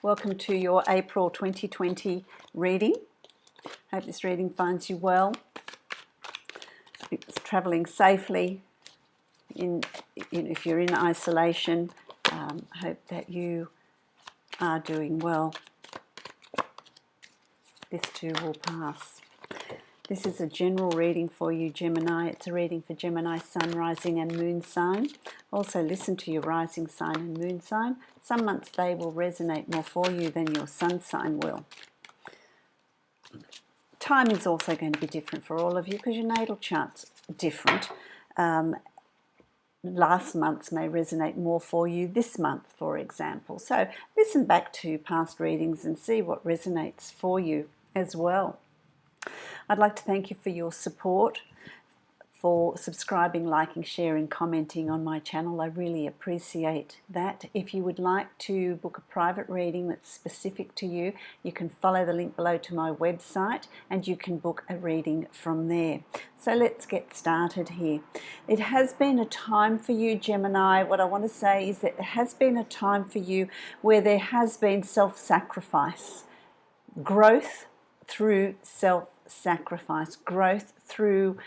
Welcome to your April 2020 reading. Hope this reading finds you well. It's travelling safely. If you're in isolation, hope that you are doing well. This too will pass. This is a general reading for you, Gemini. It's a reading for Gemini sun, rising and moon sign. Also listen to your rising sign and moon sign. Some months they will resonate more for you than your sun sign will. Time is also going to be different for all of you because your natal chart's different. Last month's may resonate more for you this month, for example. So listen back to past readings and see what resonates for you as well. I'd like to thank you for your support, for subscribing, liking, sharing, commenting on my channel. I really appreciate that. If you would like to book a private reading that's specific to you, you can follow the link below to my website and you can book a reading from there. So let's get started here. It has been a time for you, Gemini. What I want to say is that it has been a time for you where there has been self-sacrifice, growth through self-sacrifice, growth through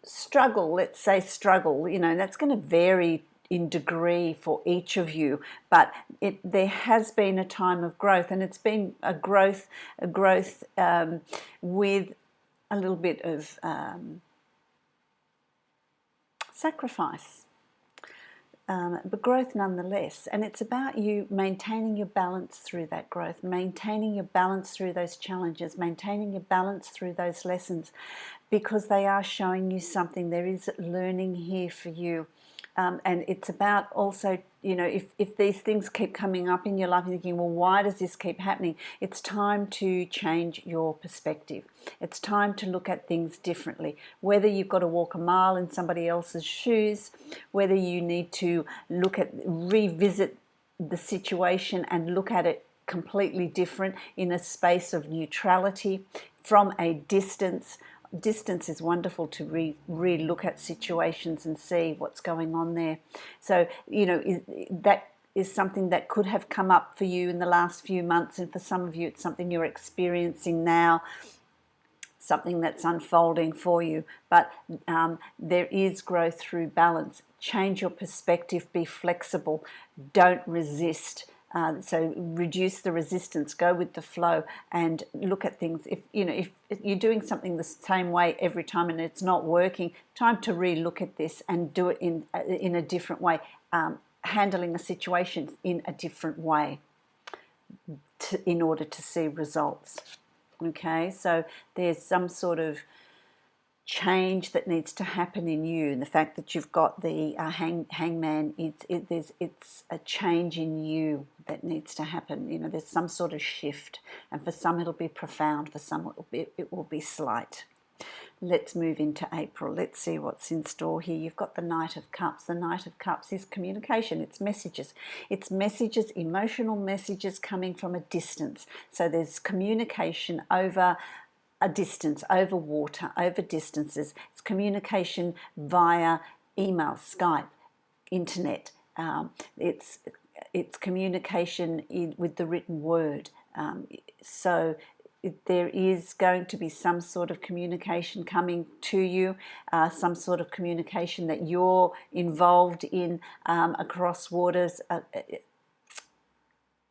struggle. Let's say struggle, that's going to vary in degree for each of you, but there has been a time of growth, and it's been a growth with a little bit of sacrifice. But growth nonetheless, and it's about you maintaining your balance through that growth, maintaining your balance through those challenges, maintaining your balance through those lessons, because they are showing you something. There is learning here for you. And it's about also, if these things keep coming up in your life and thinking, well, why does this keep happening? It's time to change your perspective. It's time to look at things differently. Whether you've got to walk a mile in somebody else's shoes, whether you need to revisit the situation and look at it completely different in a space of neutrality from a distance. Distance is wonderful to re-look at situations and see what's going on there. So, that is something that could have come up for you in the last few months, and for some of you it's something you're experiencing now, something that's unfolding for you. But there is growth through balance. Change your perspective, be flexible, don't resist. So reduce the resistance, go with the flow, and look at things. If you're doing something the same way every time and it's not working, time to re-look at this and do it in a different way, handling a situation in a different way in order to see results. Okay, so there's some sort of change that needs to happen in you, and the fact that you've got the hangman, it's a change in you that needs to happen. There's some sort of shift, and for some it'll be profound, for some it will be slight. Let's move into April. Let's see what's in store here. You've got the Knight of Cups. The Knight of Cups is communication. It's messages. It's messages, emotional messages coming from a distance. So there's communication over a distance, over water, over distances. It's communication via email, Skype, internet. It's communication with the written word. There is going to be some sort of communication coming to you, some sort of communication that you're involved in across waters,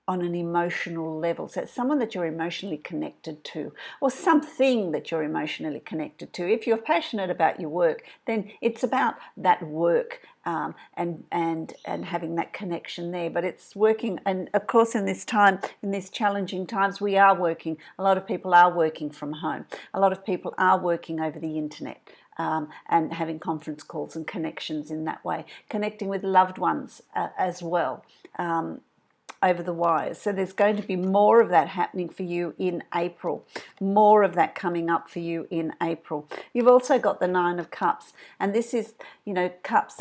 on an emotional level. So it's someone that you're emotionally connected to, or something that you're emotionally connected to. If you're passionate about your work, then it's about that work and having that connection there. But it's working, and of course in this time, in these challenging times, we are working. A lot of people are working from home. A lot of people are working over the internet. And having conference calls and connections in that way, connecting with loved ones as well. Over the wires. So there's going to be more of that happening for you in April, more of that coming up for you in April. You've also got the Nine of Cups, and this is, cups,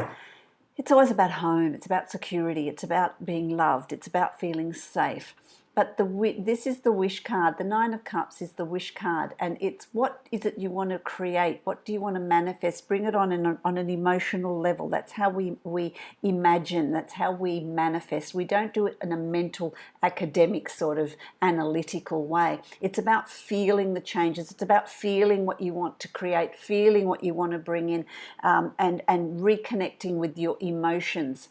it's always about home, it's about security, it's about being loved, it's about feeling safe. But this is the wish card. The Nine of Cups is the wish card, and it's what is it you want to create? What do you want to manifest? Bring it on an emotional level. That's how we imagine. That's how we manifest. We don't do it in a mental, academic sort of analytical way. It's about feeling the changes. It's about feeling what you want to create, feeling what you want to bring in, and reconnecting with your emotions.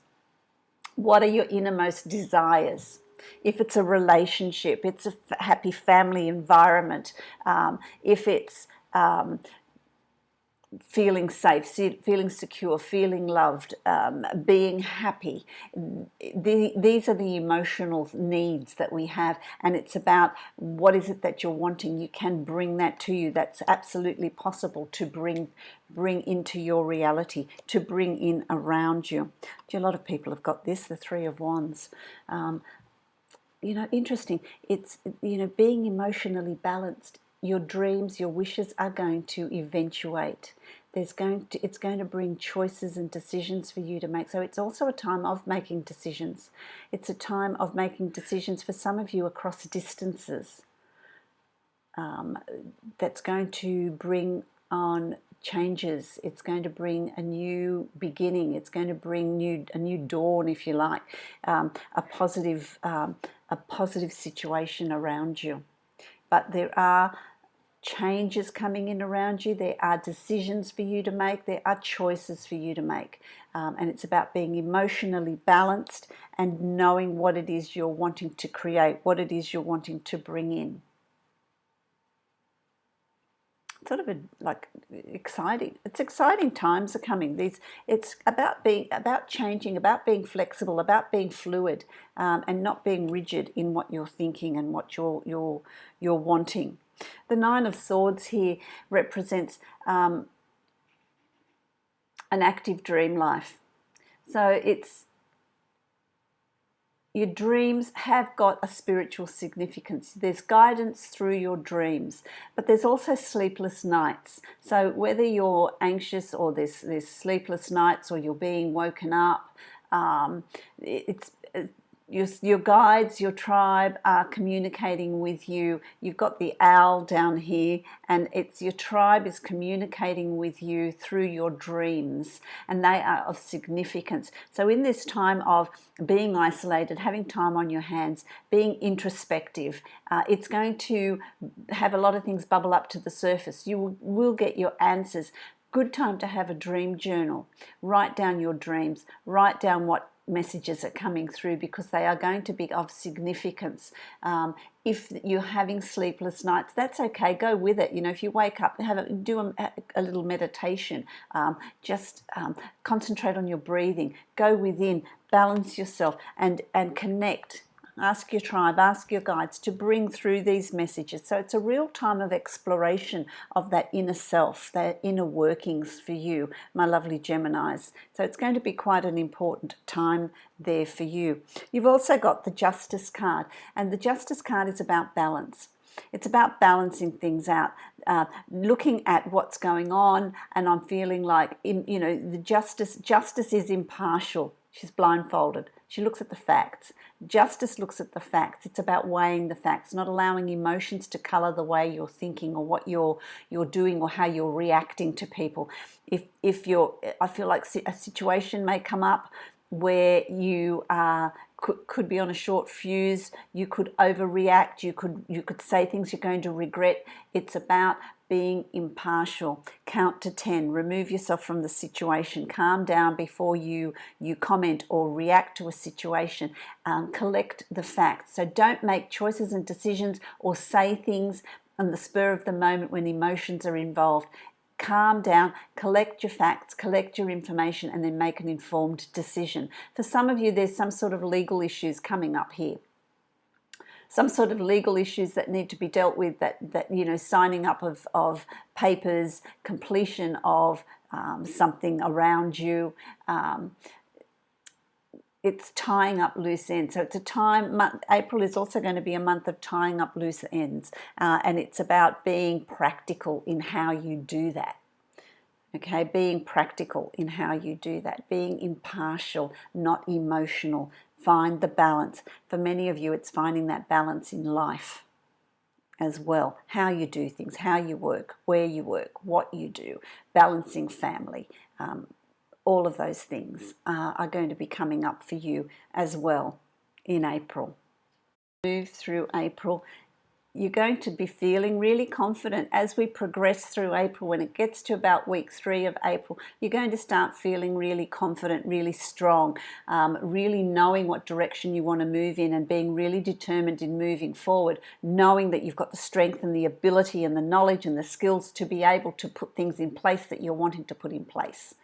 What are your innermost desires? If it's a relationship, it's a happy family environment. If it's feeling safe, feeling secure, feeling loved, being happy. These are the emotional needs that we have, and it's about what is it that you're wanting. You can bring that to you. That's absolutely possible to bring into your reality, to bring in around you. A lot of people have got this, the Three of Wands. Interesting. It's, being emotionally balanced. Your dreams, your wishes are going to eventuate. It's going to bring choices and decisions for you to make. So it's also a time of making decisions. It's a time of making decisions for some of you across distances. That's going to bring on changes. It's going to bring a new beginning. It's going to bring a new dawn, if you like, a positive situation around you. But there are changes coming in around you. There are decisions for you to make. There are choices for you to make. And it's about being emotionally balanced and knowing what it is you're wanting to create, what it is you're wanting to bring in. Sort of exciting. It's exciting times are coming. It's about changing, about being flexible, about being fluid, and not being rigid in what you're thinking and what you're wanting. The Nine of Swords here represents an active dream life. So it's your dreams have got a spiritual significance. There's guidance through your dreams, but there's also sleepless nights. So whether you're anxious or there's sleepless nights or you're being woken up, your guides, your tribe are communicating with you. You've got the owl down here, and it's your tribe is communicating with you through your dreams, and they are of significance. So in this time of being isolated, having time on your hands, being introspective, it's going to have a lot of things bubble up to the surface. You will get your answers. Good time to have a dream journal. Write down your dreams. Write down what messages are coming through, because they are going to be of significance. If you're having sleepless nights, that's okay. Go with it. If you wake up, do a little meditation. Just concentrate on your breathing. Go within, balance yourself, and connect. Ask your tribe, ask your guides to bring through these messages. So it's a real time of exploration of that inner self, that inner workings for you, my lovely Geminis. So it's going to be quite an important time there for you. You've also got the Justice card, and the Justice card is about balance. It's about balancing things out, looking at what's going on, and I'm feeling like, the justice is impartial. She's blindfolded. She looks at the facts. Justice looks at the facts. It's about weighing the facts, not allowing emotions to colour the way you're thinking or what you're doing or how you're reacting to people. I feel like a situation may come up where you could be on a short fuse. You could overreact. You could say things you're going to regret. It's about being impartial. Count to 10. Remove yourself from the situation. Calm down before you comment or react to a situation. Collect the facts. So don't make choices and decisions or say things on the spur of the moment when emotions are involved. Calm down, collect your facts, collect your information, and then make an informed decision. For some of you, there's some sort of legal issues coming up here. Some sort of legal issues that need to be dealt with, that signing up of papers, completion of something around you. It's tying up loose ends. So it's a time, April is also going to be a month of tying up loose ends. And it's about being practical in how you do that. Okay, being practical in how you do that. Being impartial, not emotional. Find the balance. For many of you, it's finding that balance in life as well. How you do things, how you work, where you work, what you do, balancing family. All of those things are going to be coming up for you as well in April. Move through April. You're going to be feeling really confident as we progress through April. When it gets to about week 3 of April, you're going to start feeling really confident, really strong, really knowing what direction you want to move in and being really determined in moving forward, knowing that you've got the strength and the ability and the knowledge and the skills to be able to put things in place that you're wanting to put in place.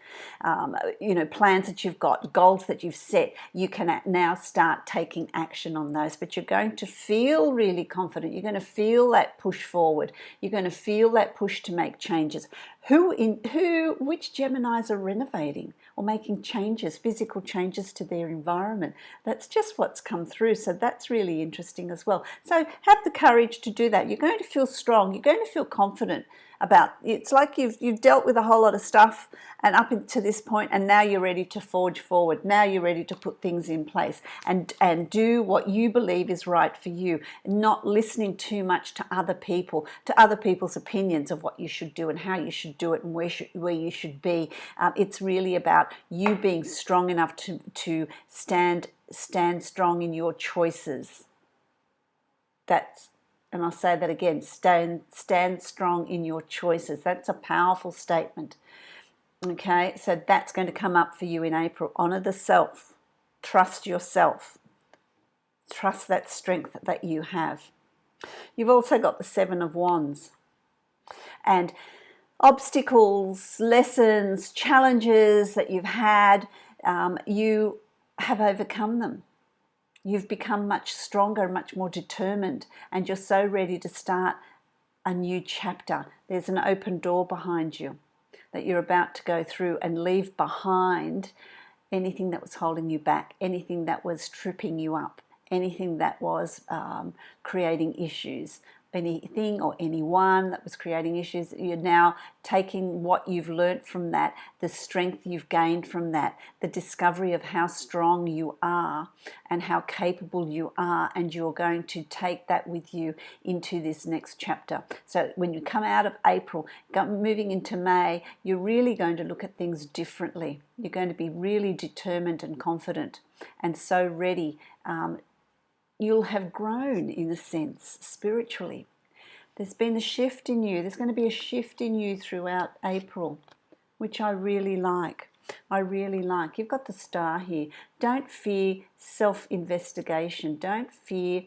Plans that you've got, goals that you've set, you can now start taking action on those. But you're going to feel really confident. You're going to feel that push forward. You're going to feel that push to make changes. Which Geminis are renovating or making changes, physical changes to their environment? That's just what's come through. So that's really interesting as well. So have the courage to do that. You're going to feel strong. You're going to feel confident about it's like you've dealt with a whole lot of stuff and up to this point, and now you're ready to forge forward. Now you're ready to put things in place and do what you believe is right for you, not listening too much to other people, to other people's opinions of what you should do and how you should do it and where you should be. It's really about you being strong enough to stand strong in your choices. And I'll say that again, stand strong in your choices. That's a powerful statement. Okay, so that's going to come up for you in April. Honor the self. Trust yourself. Trust that strength that you have. You've also got the 7 of Wands. And obstacles, lessons, challenges that you've had, you have overcome them. You've become much stronger, much more determined, and you're so ready to start a new chapter. There's an open door behind you that you're about to go through and leave behind anything that was holding you back, anything that was tripping you up, anything that was creating issues. Anything or anyone that was creating issues, you're now taking what you've learnt from that, the strength you've gained from that, the discovery of how strong you are and how capable you are, and you're going to take that with you into this next chapter. So when you come out of April, moving into May, you're really going to look at things differently. You're going to be really determined and confident and so ready. You'll have grown, in a sense, spiritually. There's been a shift in you. There's going to be a shift in you throughout April, which I really like. I really like. You've got the star here. Don't fear self-investigation. Don't fear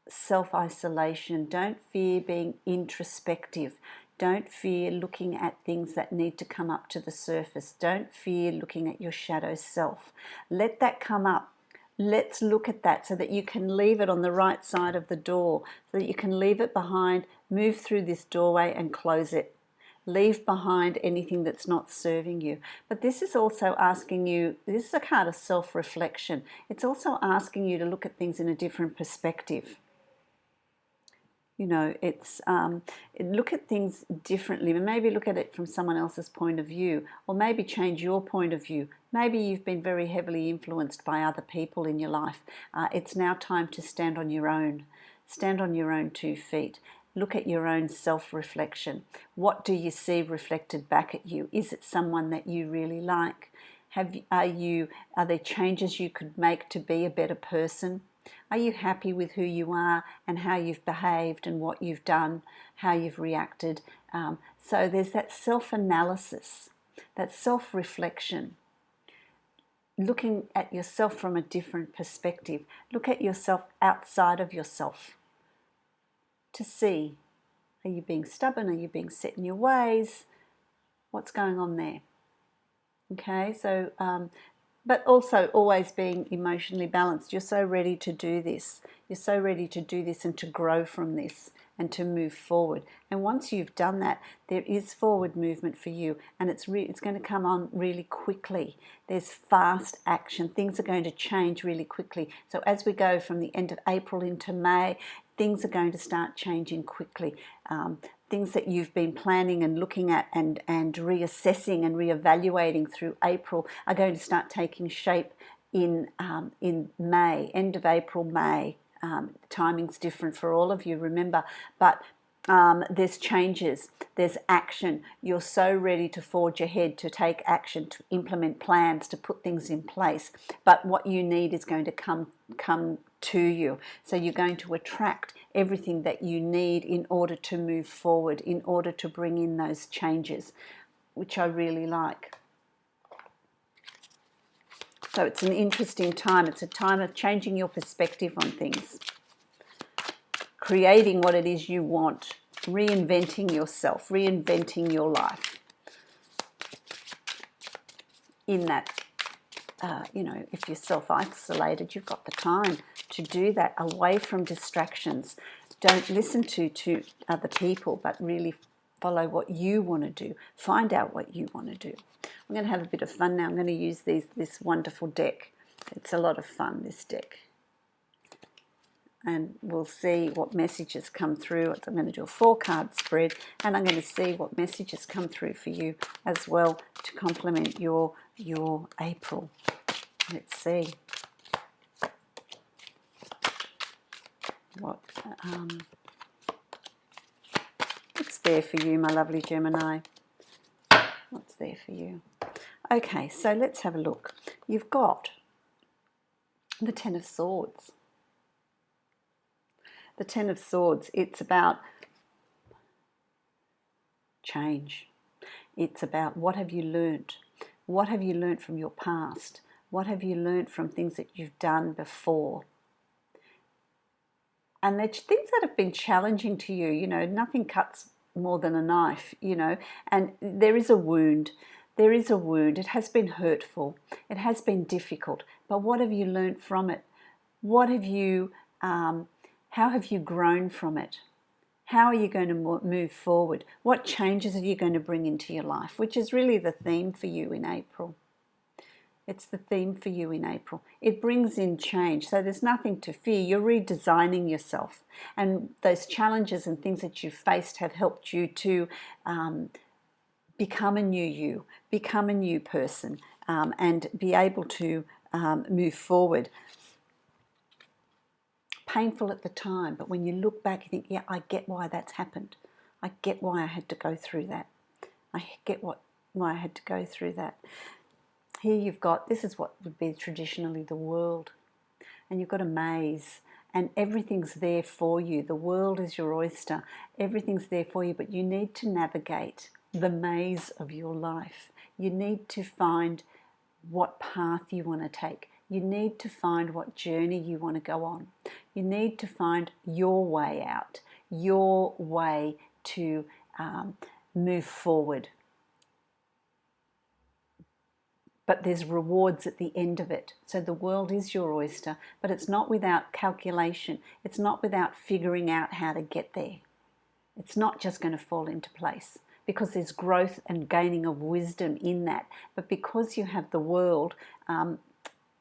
self-isolation. Don't fear being introspective. Don't fear looking at things that need to come up to the surface. Don't fear looking at your shadow self. Let that come up. Let's look at that so that you can leave it on the right side of the door, so that you can leave it behind, move through this doorway and close it. Leave behind anything that's not serving you. But this is also asking you, this is a card of self-reflection. It's also asking you to look at things in a different perspective. You know, it's look at things differently, and maybe look at it from someone else's point of view, or maybe change your point of view. Maybe you've been very heavily influenced by other people in your life. It's now time to stand on your own. Stand on your own 2 feet. Look at your own self-reflection. What do you see reflected back at you? Is it someone that you really like? Are there changes you could make to be a better person? Are you happy with who you are and how you've behaved and what you've done, how you've reacted? So there's that self-analysis, that self-reflection, looking at yourself from a different perspective. Look at yourself outside of yourself to see, are you being stubborn? Are you being set in your ways? What's going on there? Okay, so but also always being emotionally balanced. You're so ready to do this. You're so ready to do this and to grow from this and to move forward. And once you've done that, there is forward movement for you, and it's going to come on really quickly. There's fast action. Things are going to change really quickly. So as we go from the end of April into May, things are going to start changing quickly. Things that you've been planning and looking at and reassessing and reevaluating through April are going to start taking shape in May, end of April, May. Timing's different for all of you, remember, but there's changes, there's action. You're so ready to forge ahead, to take action, to implement plans, to put things in place. But what you need is going to come to you. So you're going to attract everything that you need in order to move forward, in order to bring in those changes, which I really like. So it's an interesting time. It's a time of changing your perspective on things, creating what it is you want, reinventing yourself, reinventing your life. In that, you know, if you're self-isolated, you've got the time to do that, away from distractions. Don't listen to other people, but really follow what you want to do. Find out what you want to do. I'm going to have a bit of fun now. I'm going to use this wonderful deck. It's a lot of fun, this deck. And we'll see what messages come through. I'm going to do a 4-card spread, and I'm going to see what messages come through for you as well to complement your April. Let's see what's there for you, my lovely Gemini. What's there for you? Okay, so let's have a look. You've got the Ten of Swords. The Ten of Swords, it's about change. It's about what have you learnt? What have you learnt from your past? What have you learnt from things that you've done before? And they're things that have been challenging to you. You know, nothing cuts more than a knife, you know, and there is a wound. There is a wound. It has been hurtful. It has been difficult. But what have you learnt from it? What have you, how have you grown from it? How are you going to move forward? What changes are you going to bring into your life? Which is really the theme for you in April. It's the theme for you in April. It brings in change. So there's nothing to fear. You're redesigning yourself. And those challenges and things that you've faced have helped you to become a new you, become a new person, and be able to move forward. Painful at the time, but when you look back, you think, yeah, I get why that's happened. I get why I had to go through that. I get why I had to go through that. Here you've got, this is what would be traditionally the world. And you've got a maze, and everything's there for you. The world is your oyster. Everything's there for you, but you need to navigate the maze of your life. You need to find what path you want to take. You need to find what journey you want to go on. You need to find your way out, your way to move forward. But there's rewards at the end of it. So the world is your oyster, but it's not without calculation. It's not without figuring out how to get there. It's not just going to fall into place, because there's growth and gaining of wisdom in that. But because you have the world,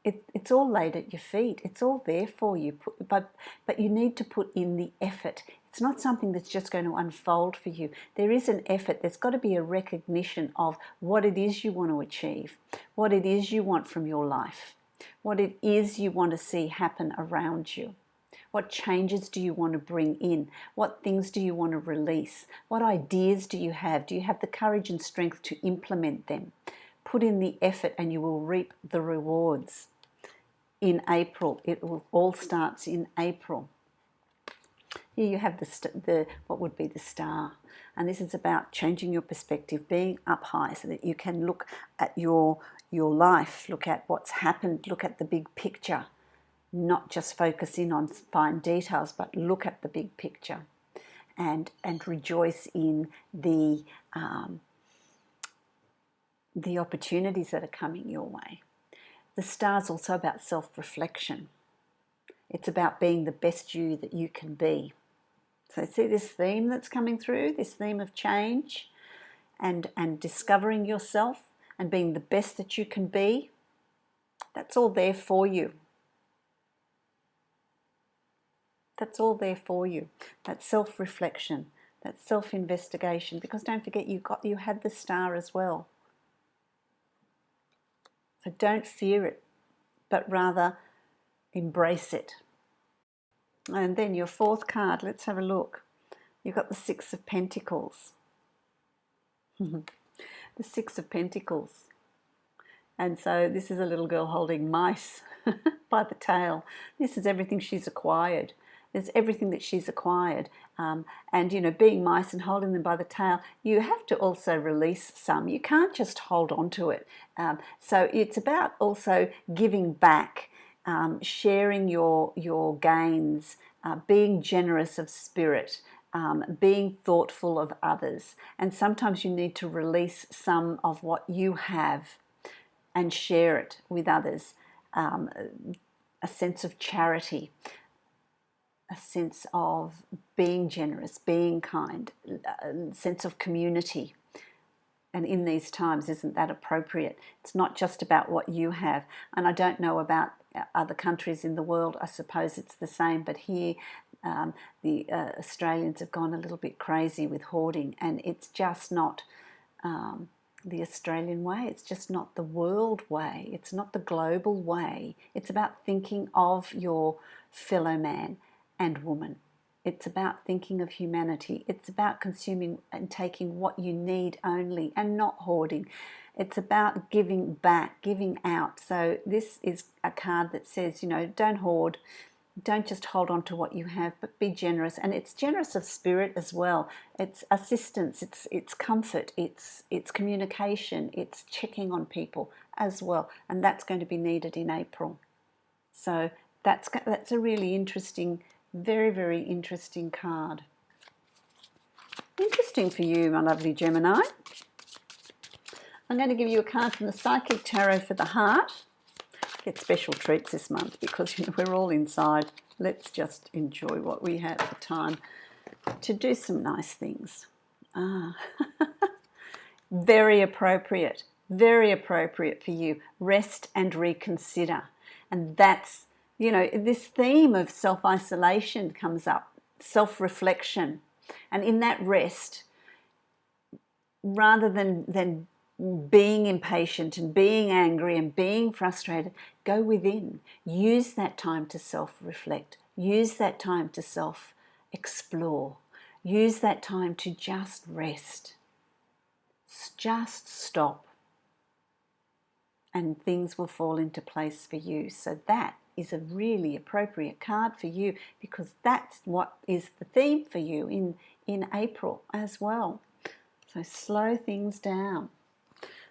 it's all laid at your feet. It's all there for you. But you need to put in the effort. It's not something that's just going to unfold for you. There is an effort. There's got to be a recognition of what it is you want to achieve, what it is you want from your life, what it is you want to see happen around you. What changes do you want to bring in? What things do you want to release? What ideas do you have? Do you have the courage and strength to implement them? Put in the effort and you will reap the rewards. In April, it all starts in April. Here you have the what would be the star, and this is about changing your perspective, being up high so that you can look at your life, look at what's happened, look at the big picture, not just focus in on fine details, but look at the big picture, and rejoice in the opportunities that are coming your way. The star's also about self-reflection. It's about being the best you that you can be. So see this theme that's coming through, this theme of change and discovering yourself and being the best that you can be. That's all there for you. That's all there for you. That self-reflection, that self-investigation, because don't forget you had the star as well. So don't fear it. but rather embrace it. And then your fourth card, let's have a look. You've got the Six of Pentacles. The Six of Pentacles. And so this is a little girl holding mice by the tail. This is everything she's acquired. There's everything that she's acquired. And, you know, being mice and holding them by the tail, you have to also release some. You can't just hold on to it. So it's about also giving back, sharing your gains, being generous of spirit, being thoughtful of others. And sometimes you need to release some of what you have and share it with others. A sense of charity, a sense of being generous, being kind, a sense of community. And in these times, isn't that appropriate? It's not just about what you have. And I don't know about other countries in the world. I suppose it's the same. But here, the Australians have gone a little bit crazy with hoarding. And it's just not the Australian way. It's just not the world way. It's not the global way. It's about thinking of your fellow man and woman. It's about thinking of humanity. It's about consuming and taking what you need only and not hoarding. It's about giving back, giving out. So this is a card that says, you know, don't hoard. Don't just hold on to what you have, but be generous. And it's generous of spirit as well. It's assistance, it's comfort, it's communication, it's checking on people as well. And that's going to be needed in April. So that's a really interesting, very, very interesting card. Interesting for you, my lovely Gemini. I'm going to give you a card from the Psychic Tarot for the Heart. Get special treats this month because, you know, we're all inside. Let's just enjoy what we have the time to do some nice things. Very appropriate for you. Rest and reconsider. And that's, you know, this theme of self-isolation comes up, self-reflection. And in that rest, rather than being impatient and being angry and being frustrated, go within. Use that time to self-reflect. Use that time to self-explore. Use that time to just rest. Just stop. And things will fall into place for you. So that is a really appropriate card for you because that's what is the theme for you in April as well. So slow things down.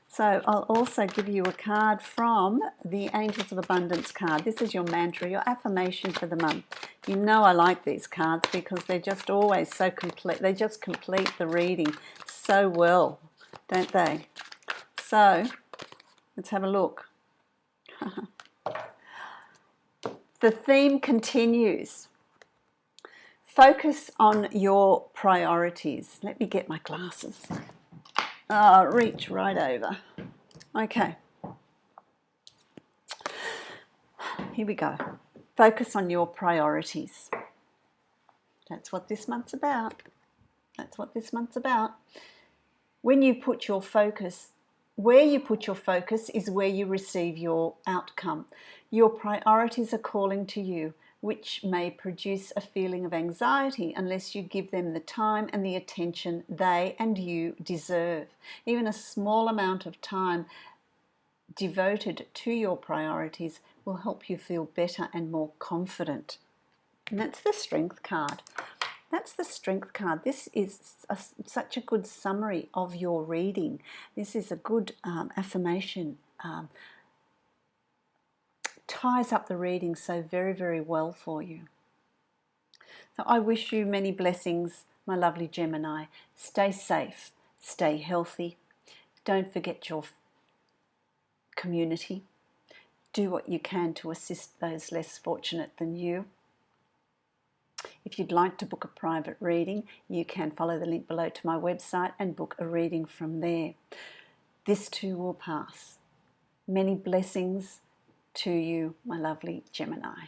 So I'll also give you a card from the Angels of Abundance card. This is your mantra, your affirmation for the month. You know I like these cards because they're just always so complete. They just complete the reading so well, don't they? So let's have a look. The theme continues. Focus on your priorities. Let me get my glasses. Reach right over. Okay. Here we go. Focus on your priorities. That's what this month's about. That's what this month's about. When you put your focus, where you put your focus is where you receive your outcome. Your priorities are calling to you, which may produce a feeling of anxiety unless you give them the time and the attention they and you deserve. Even a small amount of time devoted to your priorities will help you feel better and more confident. And that's the Strength card. That's the Strength card. This is such a good summary of your reading. This is a good affirmation. Ties up the reading so very, very well for you. So I wish you many blessings, my lovely Gemini. Stay safe, stay healthy. Don't forget your community. Do what you can to assist those less fortunate than you. If you'd like to book a private reading, you can follow the link below to my website and book a reading from there. This too will pass. Many blessings to you, my lovely Gemini.